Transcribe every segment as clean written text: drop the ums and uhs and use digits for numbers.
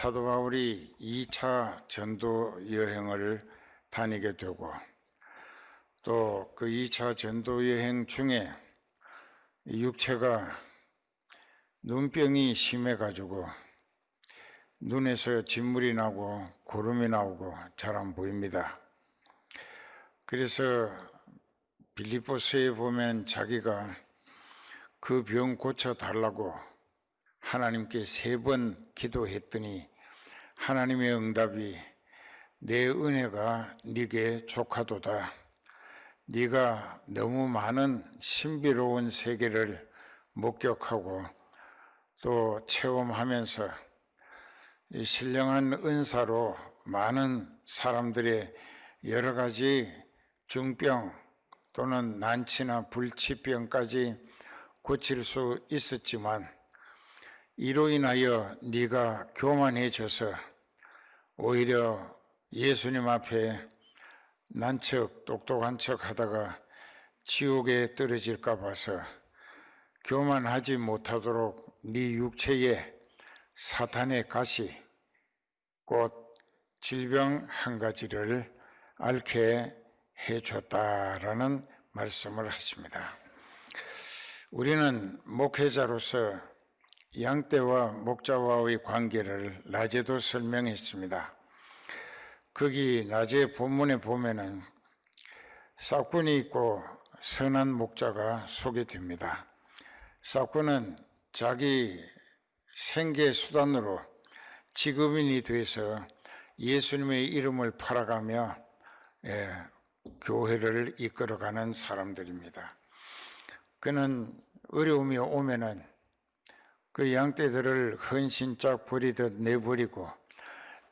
사도 바울이 2차 전도 여행을 다니게 되고 또 그 2차 전도 여행 중에 육체가 눈병이 심해가지고 눈에서 진물이 나고 고름이 나오고 잘 안 보입니다. 그래서 빌립보서에 보면 자기가 그 병 고쳐달라고 하나님께 3번 기도했더니 하나님의 응답이 내 은혜가 네게 족하도다. 네가 너무 많은 신비로운 세계를 목격하고 또 체험하면서 이 신령한 은사로 많은 사람들의 여러 가지 중병 또는 난치나 불치병까지 고칠 수 있었지만 이로 인하여 네가 교만해져서 오히려 예수님 앞에 난척 똑똑한 척 하다가 지옥에 떨어질까 봐서 교만하지 못하도록 네 육체에 사탄의 가시 곧 질병 한 가지를 앓게 해줬다라는 말씀을 하십니다. 우리는 목회자로서 양떼와 목자와의 관계를 낮에도 설명했습니다. 거기 낮에 본문에 보면은 싹군이 있고 선한 목자가 소개됩니다. 싹군은 자기 생계 수단으로 직업인이 돼서 예수님의 이름을 팔아가며 교회를 이끌어가는 사람들입니다. 그는 어려움이 오면은 그 양떼들을 헌신짝 버리듯 내버리고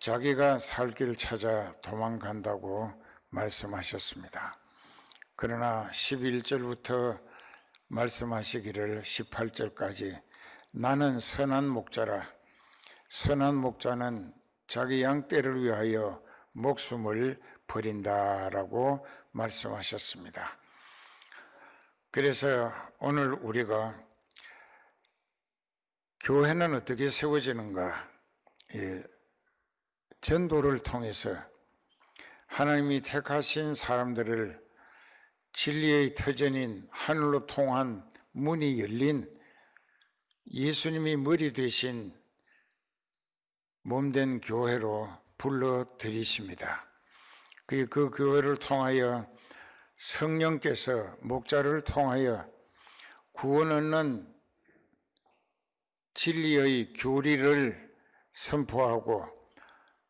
자기가 살 길 찾아 도망간다고 말씀하셨습니다. 그러나 11절부터 말씀하시기를 18절까지 나는 선한 목자라. 선한 목자는 자기 양떼를 위하여 목숨을 버린다라고 말씀하셨습니다. 그래서 오늘 우리가 교회는 어떻게 세워지는가? 전도를 통해서 하나님이 택하신 사람들을 진리의 터전인 하늘로 통한 문이 열린 예수님이 머리 되신 몸된 교회로 불러들이십니다. 그 교회를 통하여 성령께서 목자를 통하여 구원 얻는 진리의 교리를 선포하고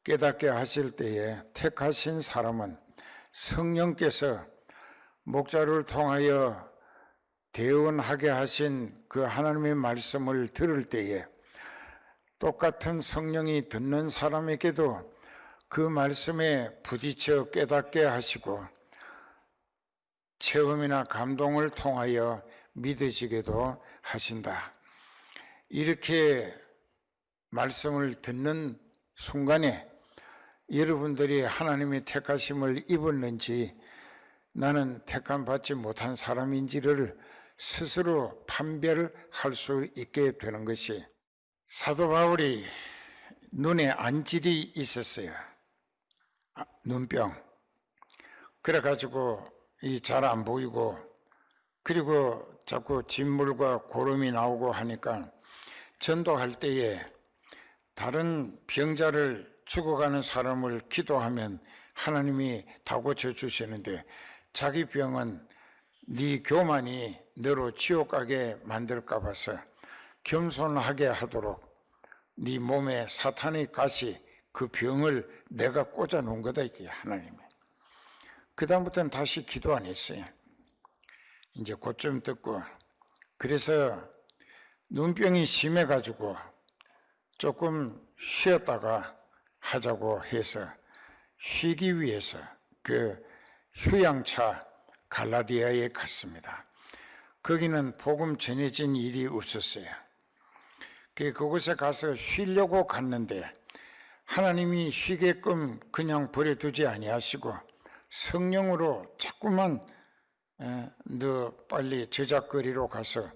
깨닫게 하실 때에 택하신 사람은 성령께서 목자를 통하여 대언하게 하신 그 하나님의 말씀을 들을 때에 똑같은 성령이 듣는 사람에게도 그 말씀에 부딪혀 깨닫게 하시고 체험이나 감동을 통하여 믿어지게도 하신다. 이렇게 말씀을 듣는 순간에 여러분들이 하나님의 택하심을 입었는지 나는 택함 받지 못한 사람인지를 스스로 판별할 수 있게 되는 것이 사도 바울이 눈에 안질이 있었어요. 눈병. 그래가지고 잘 안 보이고 그리고 자꾸 진물과 고름이 나오고 하니까 전도할 때에 다른 병자를 죽어가는 사람을 기도하면 하나님이 다 고쳐주시는데 자기 병은 네 교만이 너로 지옥 가게 만들까 봐서 겸손하게 하도록 네 몸에 사탄의 가시 그 병을 내가 꽂아 놓은 거다 이게 하나님이. 그 다음부터는 다시 기도 안 했어요. 이제 곧좀 듣고 그래서 눈병이 심해가지고 조금 쉬었다가 하자고 해서 쉬기 위해서 그 휴양차 갈라디아에 갔습니다. 거기는 복음 전해진 일이 없었어요. 그곳에 가서 쉬려고 갔는데 하나님이 쉬게끔 그냥 버려두지 아니하시고 성령으로 자꾸만 너 빨리 저작거리로 가서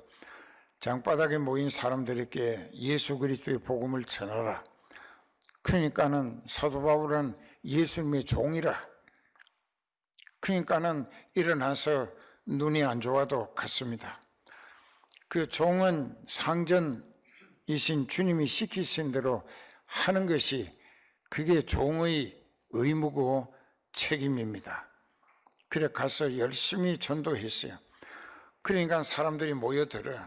장바닥에 모인 사람들에게 예수 그리스도의 복음을 전하라. 그러니까는 사도 바울은 예수님의 종이라. 그러니까는 일어나서 눈이 안 좋아도 갔습니다. 그 종은 상전이신 주님이 시키신 대로 하는 것이 그게 종의 의무고 책임입니다. 그래 가서 열심히 전도했어요. 그러니까 사람들이 모여들어.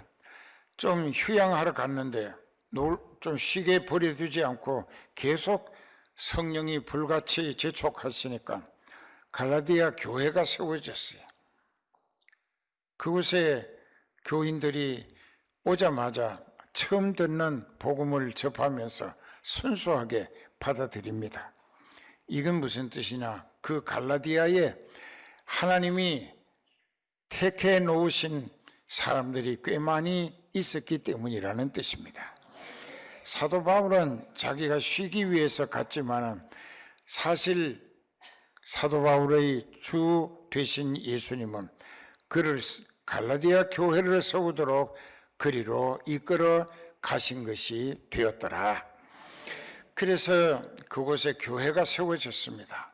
좀 휴양하러 갔는데 좀 쉬게 버려두지 않고 계속 성령이 불같이 재촉하시니까 갈라디아 교회가 세워졌어요. 그곳에 교인들이 오자마자 처음 듣는 복음을 접하면서 순수하게 받아들입니다. 이건 무슨 뜻이냐? 그 갈라디아에 하나님이 택해 놓으신 사람들이 꽤 많이 있었기 때문이라는 뜻입니다. 사도 바울은 자기가 쉬기 위해서 갔지만 사실 사도 바울의 주 되신 예수님은 그를 갈라디아 교회를 세우도록 그리로 이끌어 가신 것이 되었더라. 그래서 그곳에 교회가 세워졌습니다.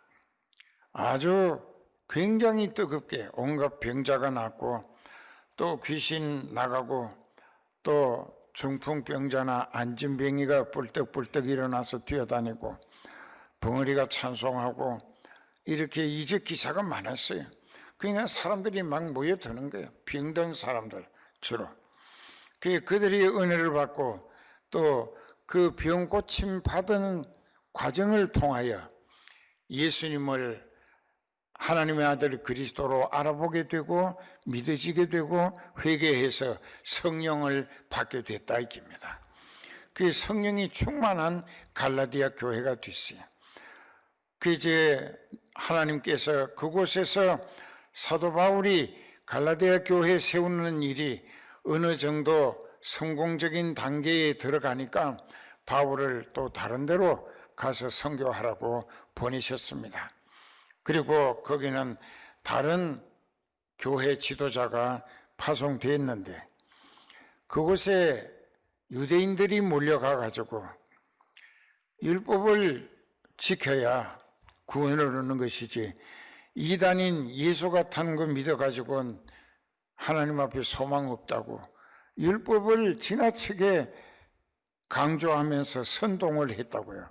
아주 굉장히 뜨겁게 온갖 병자가 낫고 또 귀신 나가고 또 중풍병자나 안진뱅이가 뿔떡뿔떡 일어나서 뛰어다니고 벙어리가 찬송하고 이렇게 이적 기사가 많았어요. 그러니까 사람들이 막 모여드는 거예요. 병든 사람들 주로. 그들이 은혜를 받고 또 그 병 고침 받은 과정을 통하여 예수님을 하나님의 아들 그리스도로 알아보게 되고 믿어지게 되고 회개해서 성령을 받게 됐다 이깁니다. 그 성령이 충만한 갈라디아 교회가 됐어요. 그 이제 하나님께서 그곳에서 사도 바울이 갈라디아 교회 세우는 일이 어느 정도 성공적인 단계에 들어가니까 바울을 또 다른 데로 가서 선교하라고 보내셨습니다. 그리고 거기는 다른 교회 지도자가 파송됐는데 그곳에 유대인들이 몰려가 가지고 율법을 지켜야 구원을 얻는 것이지 이단인 예수 같은 거 믿어가지고는 하나님 앞에 소망 없다고 율법을 지나치게 강조하면서 선동을 했다고요.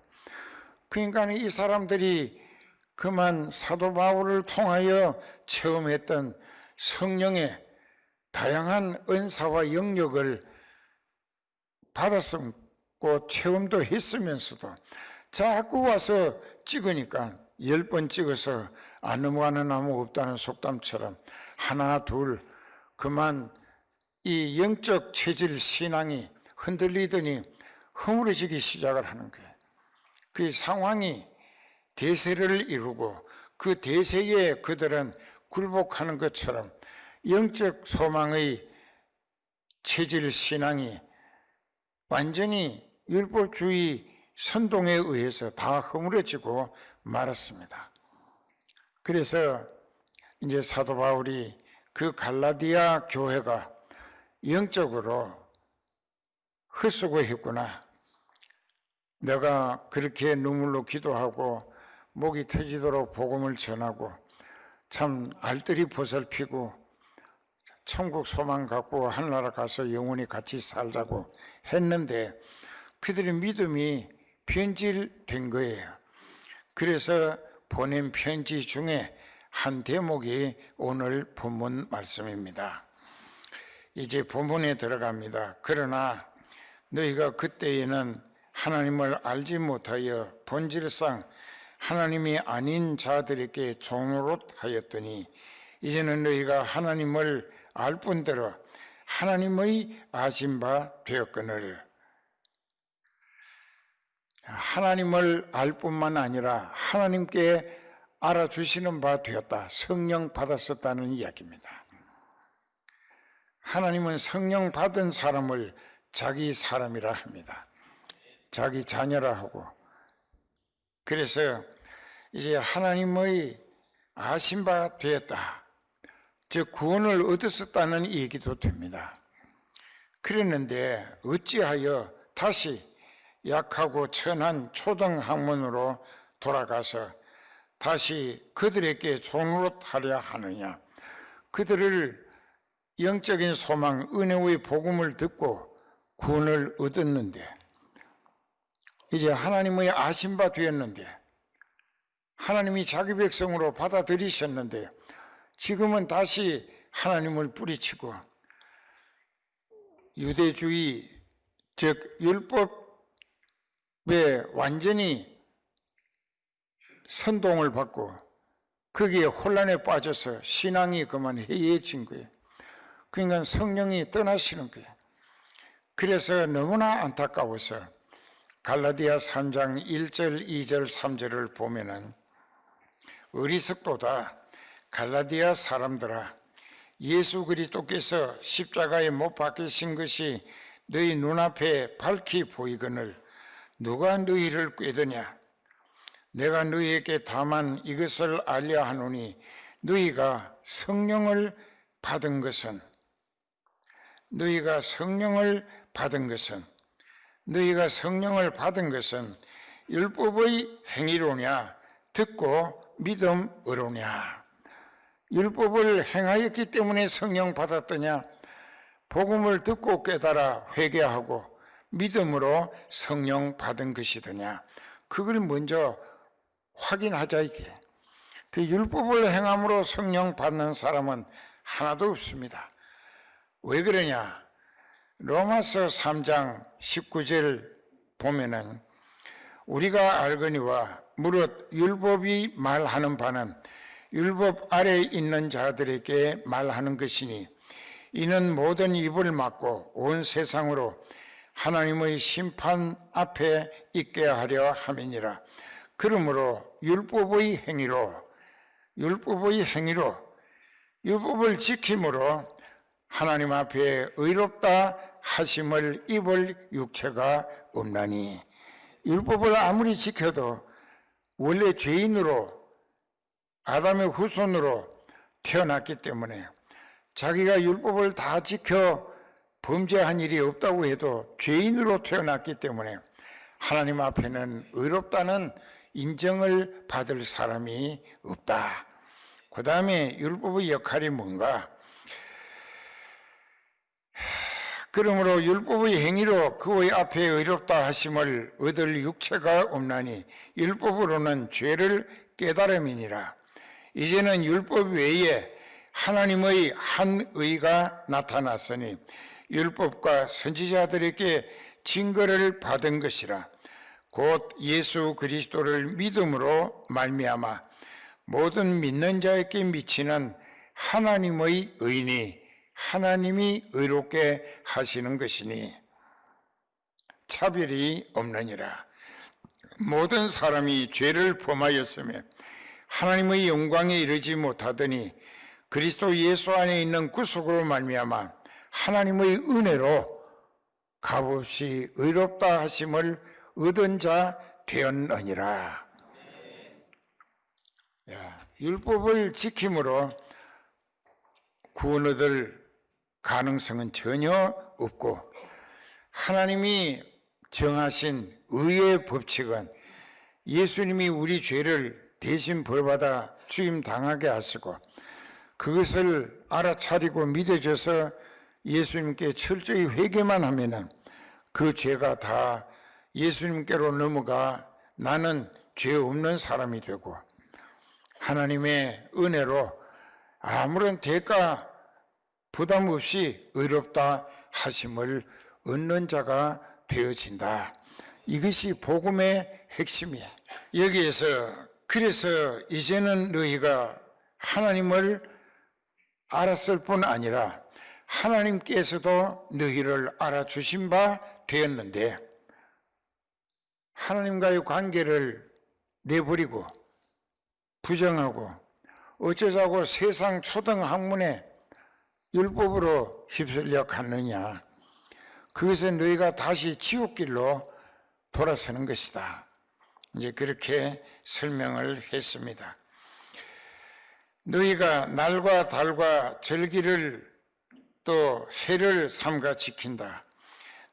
그러니까 이 사람들이 그만 사도 바울을 통하여 체험했던 성령의 다양한 은사와 영역을 받았고 체험도 했으면서도 자꾸 와서 찍으니까 10번 찍어서 안 넘어가는 나무 없다는 속담처럼 하나 둘 그만 이 영적 체질 신앙이 흔들리더니 허물어지기 시작을 하는 거예요. 그 상황이 대세를 이루고 그 대세에 그들은 굴복하는 것처럼 영적 소망의 체질 신앙이 완전히 율법주의 선동에 의해서 다 허물어지고 말았습니다. 그래서 이제 사도 바울이 그 갈라디아 교회가 영적으로 헛수고했구나. 내가 그렇게 눈물로 기도하고 목이 터지도록 복음을 전하고 참 알뜰히 보살피고 천국 소망 갖고 하늘나라 가서 영원히 같이 살자고 했는데 그들의 믿음이 변질된 거예요. 그래서 보낸 편지 중에 한 대목이 오늘 본문 말씀입니다. 이제 본문에 들어갑니다. 그러나 너희가 그때에는 하나님을 알지 못하여 본질상 하나님이 아닌 자들에게 종노릇하였더니 이제는 너희가 하나님을 알 뿐더러 하나님의 아신 바 되었거늘. 하나님을 알 뿐만 아니라 하나님께 알아주시는 바 되었다. 성령 받았었다는 이야기입니다. 하나님은 성령 받은 사람을 자기 사람이라 합니다. 자기 자녀라 하고. 그래서 이제 하나님의 아신 바 되었다. 즉 구원을 얻었었다는 얘기도 됩니다. 그랬는데 어찌하여 다시 약하고 천한 초등학문으로 돌아가서 다시 그들에게 종노릇하려 하느냐? 그들을 영적인 소망, 은혜의 복음을 듣고 구원을 얻었는데, 이제 하나님의 아신 바 되었는데, 하나님이 자기 백성으로 받아들이셨는데, 지금은 다시 하나님을 뿌리치고 유대주의, 즉 율법에 완전히 선동을 받고 거기에 혼란에 빠져서 신앙이 그만 해이해진 거예요. 그러니까 성령이 떠나시는 거예요. 그래서 너무나 안타까워서 갈라디아 3장 1절, 2절, 3절을 보면은 어리석도다. 갈라디아 사람들아, 예수 그리스도께서 십자가에 못 박히신 것이 너희 눈앞에 밝히 보이거늘 누가 너희를 꾀드냐? 내가 너희에게 다만 이것을 알려 하노니 너희가 성령을 받은 것은 율법의 행위로냐 듣고 믿음으로냐? 율법을 행하였기 때문에 성령 받았더냐? 복음을 듣고 깨달아 회개하고 믿음으로 성령 받은 것이더냐? 그걸 먼저 확인하자. 이게 그 율법을 행함으로 성령 받는 사람은 하나도 없습니다. 왜 그러냐? 로마서 3장 19절 보면은 우리가 알거니와 무릇 율법이 말하는 바는 율법 아래에 있는 자들에게 말하는 것이니 이는 모든 입을 막고 온 세상으로 하나님의 심판 앞에 있게 하려 함이니라. 그러므로 율법의 행위로 율법을 지킴으로 하나님 앞에 의롭다 하심을 입을 육체가 없나니, 율법을 아무리 지켜도 원래 죄인으로 아담의 후손으로 태어났기 때문에 자기가 율법을 다 지켜 범죄한 일이 없다고 해도 죄인으로 태어났기 때문에 하나님 앞에는 의롭다는 인정을 받을 사람이 없다. 그 다음에 율법의 역할이 뭔가? 그러므로 율법의 행위로 그의 앞에 의롭다 하심을 얻을 육체가 없나니 율법으로는 죄를 깨달음이니라. 이제는 율법 외에 하나님의 한 의가 나타났으니 율법과 선지자들에게 증거를 받은 것이라. 곧 예수 그리스도를 믿음으로 말미암아 모든 믿는 자에게 미치는 하나님의 의니 하나님이 의롭게 하시는 것이니 차별이 없느니라. 모든 사람이 죄를 범하였으며 하나님의 영광에 이르지 못하더니 그리스도 예수 안에 있는 구속으로 말미암아 하나님의 은혜로 값없이 의롭다 하심을 얻은 자 되었느니라. 율법을 지킴으로 구원 얻을 가능성은 전혀 없고, 하나님이 정하신 의의 법칙은 예수님이 우리 죄를 대신 벌받아 죽임 당하게 하시고 그것을 알아차리고 믿어져서 예수님께 철저히 회개만 하면은 그 죄가 다 예수님께로 넘어가 나는 죄 없는 사람이 되고 하나님의 은혜로 아무런 대가 부담 없이 의롭다 하심을 얻는 자가 되어진다. 이것이 복음의 핵심이야. 여기에서 그래서 이제는 너희가 하나님을 알았을 뿐 아니라 하나님께서도 너희를 알아주신 바 되었는데 하나님과의 관계를 내버리고 부정하고 어쩌자고 세상 초등학문에 율법으로 휩쓸려 갔느냐. 그것은 너희가 다시 지옥길로 돌아서는 것이다. 이제 그렇게 설명을 했습니다. 너희가 날과 달과 절기를 또 해를 삼가 지킨다.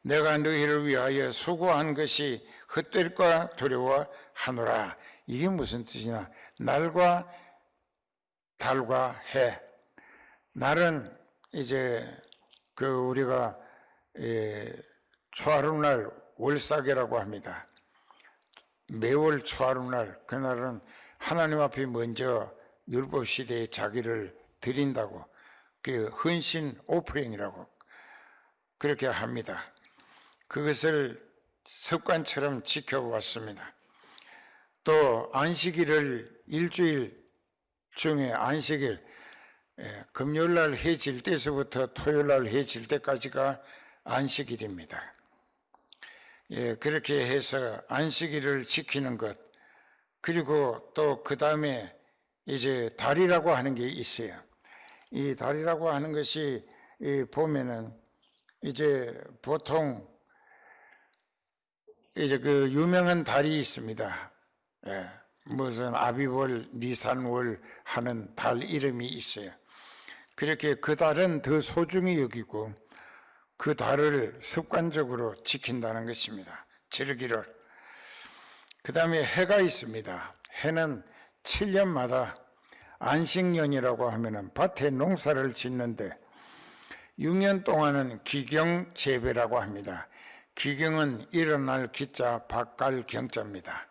내가 너희를 위하여 수고한 것이 헛될까 두려워하노라. 이게 무슨 뜻이냐? 날과 달과 해. 날은 이제 우리가 초하룻날 월사계라고 합니다. 매월 초하룻날, 그날은 하나님 앞에 먼저 율법 시대에 자기를 드린다고, 그 헌신 오프링이라고 그렇게 합니다. 그것을 습관처럼 지켜왔습니다. 또 안식일을 일주일 중에 안식일, 금요일날 해 질 때서부터 토요일날 해 질 때까지가 안식일입니다. 그렇게 해서 안식일을 지키는 것, 그리고 또 그 다음에 이제 달이라고 하는 게 있어요. 이 달이라고 하는 것이 보면은 이제 보통 이제 그 유명한 달이 있습니다. 무슨 아비월, 니산월 하는 달 이름이 있어요. 그렇게 그 달은 더 소중히 여기고 그 달을 습관적으로 지킨다는 것입니다. 즐기를. 그 다음에 해가 있습니다. 해는 7년마다 안식년이라고 하면은 밭에 농사를 짓는데 6년 동안은 기경재배라고 합니다. 기경은 일어날 기자, 밭갈 경자입니다.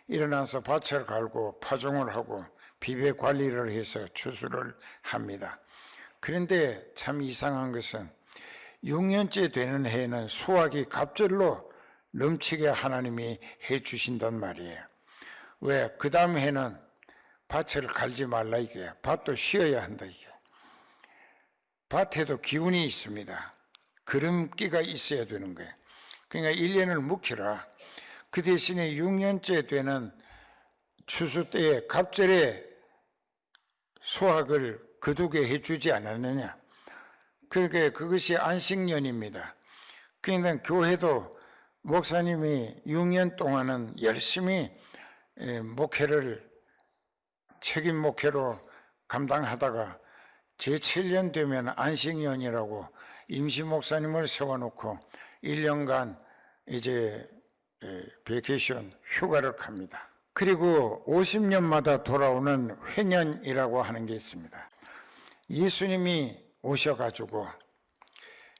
일어나서 밭을 갈고 파종을 하고 비배 관리를 해서 추수를 합니다. 그런데 참 이상한 것은 6년째 되는 해에는 수확이 갑절로 넘치게 하나님이 해 주신단 말이에요. 왜? 그 다음 해는 밭을 갈지 말라 이게. 밭도 쉬어야 한다 이게. 밭에도 기운이 있습니다. 그름기가 있어야 되는 거예요. 그러니까 1년을 묵히라. 그 대신에 6년째 되는 추수 때에 갑절에 수확을 거두게 해주지 않았느냐. 그러니까 그것이 안식년입니다. 그러니까 교회도 목사님이 6년 동안은 열심히 목회를 책임 목회로 감당하다가 제7년 되면 안식년이라고 임시 목사님을 세워놓고 1년간 이제 베케이션 휴가를 갑니다. 그리고 50년마다 돌아오는 회년이라고 하는 게 있습니다. 예수님이 오셔가지고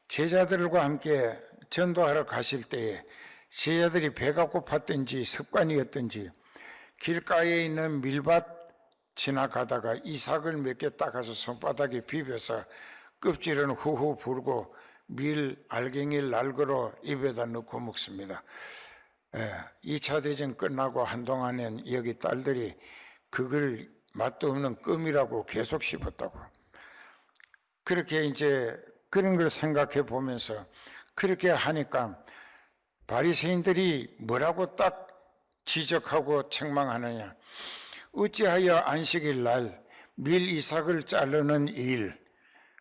제자들과 함께 전도하러 가실 때에 제자들이 배가 고팠든지 습관이었든지 길가에 있는 밀밭 지나가다가 이삭을 몇 개 따가서 손바닥에 비벼서 껍질은 후후 불고 밀 알갱이를 날거로 입에다 넣고 먹습니다. 2차 대전 끝나고 한동안엔 여기 딸들이 그걸 맛도 없는 껌이라고 계속 씹었다고. 그렇게 이제 그런 걸 생각해 보면서 그렇게 하니까 바리새인들이 뭐라고 딱 지적하고 책망하느냐. 어찌하여 안식일 날 밀 이삭을 자르는 일,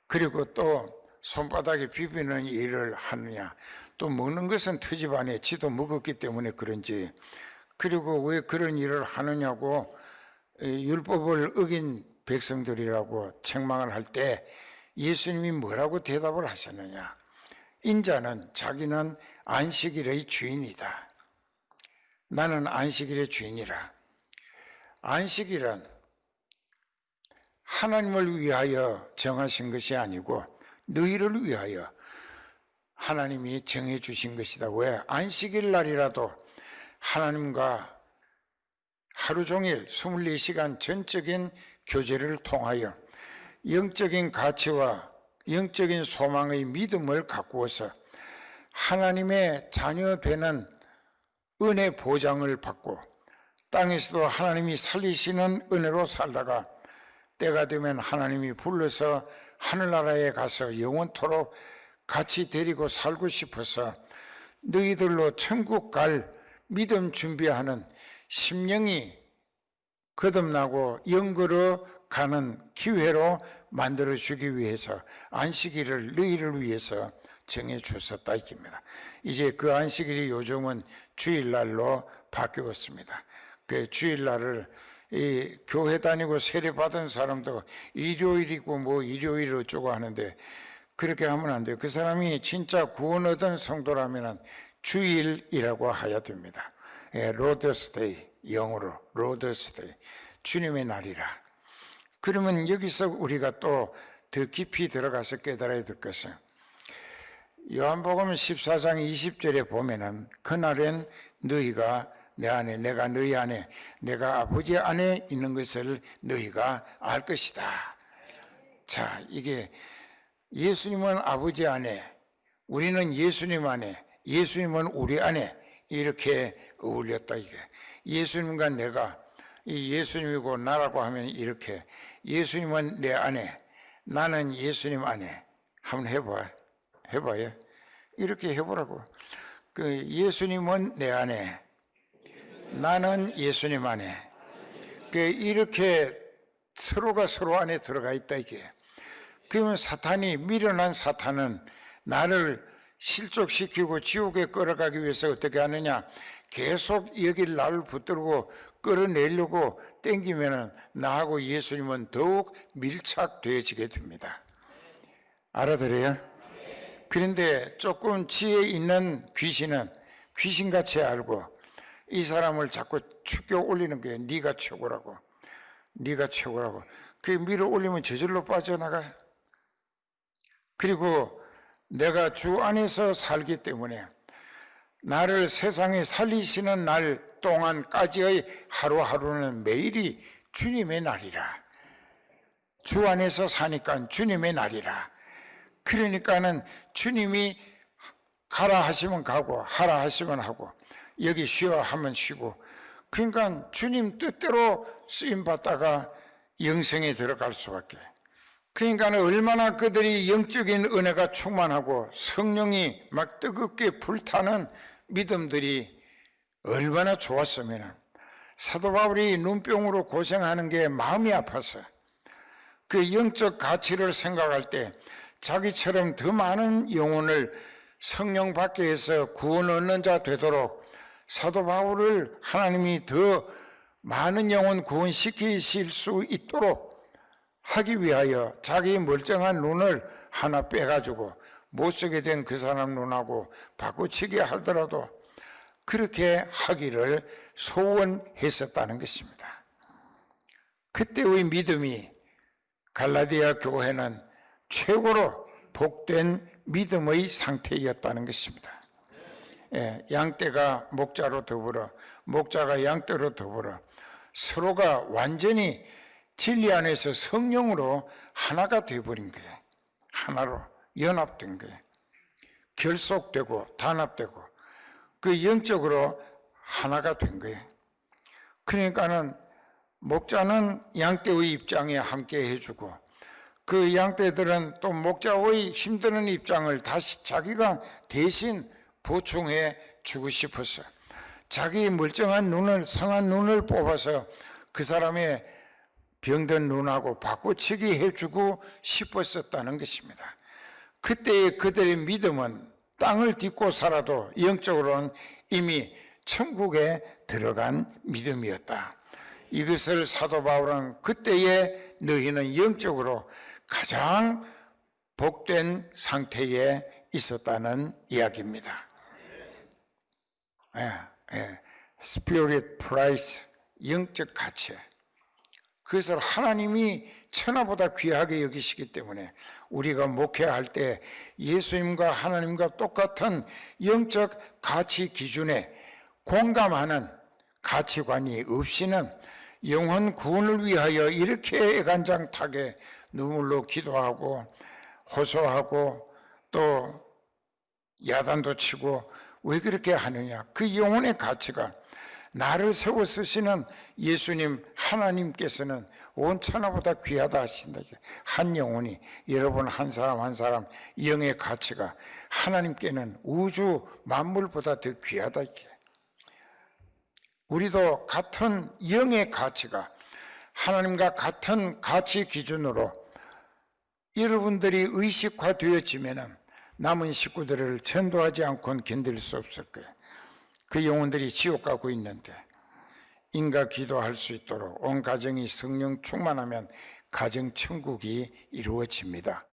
그리고 또 손바닥에 비비는 일을 하느냐. 또 먹는 것은 트집 안에 지도 먹었기 때문에 그런지, 그리고 왜 그런 일을 하느냐고 율법을 어긴 백성들이라고 책망을 할 때 예수님이 뭐라고 대답을 하셨느냐. 인자는 자기는 안식일의 주인이다. 나는 안식일의 주인이라. 안식일은 하나님을 위하여 정하신 것이 아니고 너희를 위하여 하나님이 정해 주신 것이다. 왜? 안식일 날이라도 하나님과 하루 종일 24시간 전적인 교제를 통하여 영적인 가치와 영적인 소망의 믿음을 가꾸어서 하나님의 자녀 되는 은혜 보장을 받고 땅에서도 하나님이 살리시는 은혜로 살다가 때가 되면 하나님이 불러서 하늘나라에 가서 영원토록 같이 데리고 살고 싶어서 너희들로 천국 갈 믿음 준비하는 심령이 거듭나고 영거로 가는 기회로 만들어주기 위해서 안식일을 너희를 위해서 정해 주셨다 이깁니다. 이제 그 안식일이 요즘은 주일날로 바뀌었습니다. 그 주일날을 이 교회 다니고 세례 받은 사람도 일요일이고 뭐 일요일 어쩌고 하는데 그렇게 하면 안 돼요. 그 사람이 진짜 구원 얻은 성도라면 주일이라고 해야 됩니다. 예, 로드스데이, 영어로 로드스데이, 주님의 날이라. 그러면 여기서 우리가 또 더 깊이 들어가서 깨달아야 될 것은, 요한복음 14장 20절에 보면은 그날엔 너희가 내 안에, 내가 너희 안에, 내가 아버지 안에 있는 것을 너희가 알 것이다. 자, 이게 예수님은 아버지 안에, 우리는 예수님 안에, 예수님은 우리 안에, 이렇게 어울렸다. 이게 예수님과 내가, 이 예수님이고 나라고 하면 이렇게, 예수님은 내 안에, 나는 예수님 안에. 한번 해봐요. 이렇게 해보라고. 그 예수님은 내 안에, 나는 예수님 안에. 그 이렇게 서로가 서로 안에 들어가 있다 이게. 그러면 사탄이, 미련한 사탄은 나를 실족시키고 지옥에 끌어가기 위해서 어떻게 하느냐, 계속 여기 나를 붙들고 끌어내려고 땡기면은 나하고 예수님은 더욱 밀착되어지게 됩니다. 알아들어요? 그런데 조금 지혜 있는 귀신은 귀신같이 알고 이 사람을 자꾸 축겨 올리는 거예요. 네가 최고라고, 네가 최고라고. 그 밀어 올리면 저절로 빠져나가. 그리고 내가 주 안에서 살기 때문에 나를 세상에 살리시는 날 동안까지의 하루하루는 매일이 주님의 날이라. 주 안에서 사니까 주님의 날이라. 그러니까는 주님이 가라 하시면 가고 하라 하시면 하고, 여기 쉬어 하면 쉬고, 그러니까 주님 뜻대로 쓰임받다가 영생에 들어갈 수밖에. 그러니까 얼마나 그들이 영적인 은혜가 충만하고 성령이 막 뜨겁게 불타는 믿음들이 얼마나 좋았으면, 사도 바울이 눈병으로 고생하는 게 마음이 아파서 그 영적 가치를 생각할 때 자기처럼 더 많은 영혼을 성령 밖에 해서 구원 얻는 자 되도록 사도 바울을 하나님이 더 많은 영혼 구원시키실 수 있도록 하기 위하여 자기 멀쩡한 눈을 하나 빼가지고 못 쓰게 된 그 사람 눈하고 바꾸치게 하더라도 그렇게 하기를 소원했었다는 것입니다. 그때의 믿음이 갈라디아 교회는 최고로 복된 믿음의 상태였다는 것입니다. 예, 양떼가 목자로 더불어, 목자가 양떼로 더불어 서로가 완전히 진리 안에서 성령으로 하나가 되어버린 거예요. 하나로 연합된 거예요. 결속되고 단합되고 그 영적으로 하나가 된 거예요. 그러니까는 목자는 양떼의 입장에 함께 해주고 그 양떼들은 또 목자의 힘드는 입장을 다시 자기가 대신 보충해 주고 싶어서 자기 멀쩡한 눈을, 성한 눈을 뽑아서 그 사람의 병든 눈하고 바꾸치기 해주고 싶었었다는 것입니다. 그때의 그들의 믿음은 땅을 딛고 살아도 영적으로는 이미 천국에 들어간 믿음이었다. 이것을 사도 바울은 그때의 너희는 영적으로 가장 복된 상태에 있었다는 이야기입니다. Spirit price, 영적 가치. 그것을 하나님이 천하보다 귀하게 여기시기 때문에 우리가 목회할 때 예수님과 하나님과 똑같은 영적 가치 기준에 공감하는 가치관이 없이는 영혼 구원을 위하여 이렇게 애간장타게 눈물로 기도하고 호소하고 또 야단도 치고 왜 그렇게 하느냐? 그 영혼의 가치가 나를 세워 쓰시는 예수님 하나님께서는 온 천하보다 귀하다 하신다. 한 영혼이, 여러분 한 사람 한 사람 영의 가치가 하나님께는 우주 만물보다 더 귀하다. 우리도 같은 영의 가치가 하나님과 같은 가치 기준으로 여러분들이 의식화되어지면 남은 식구들을 전도하지 않고는 견딜 수 없을 거예요. 그 영혼들이 지옥 가고 있는데 인가 기도할 수 있도록 온 가정이 성령 충만하면 가정 천국이 이루어집니다.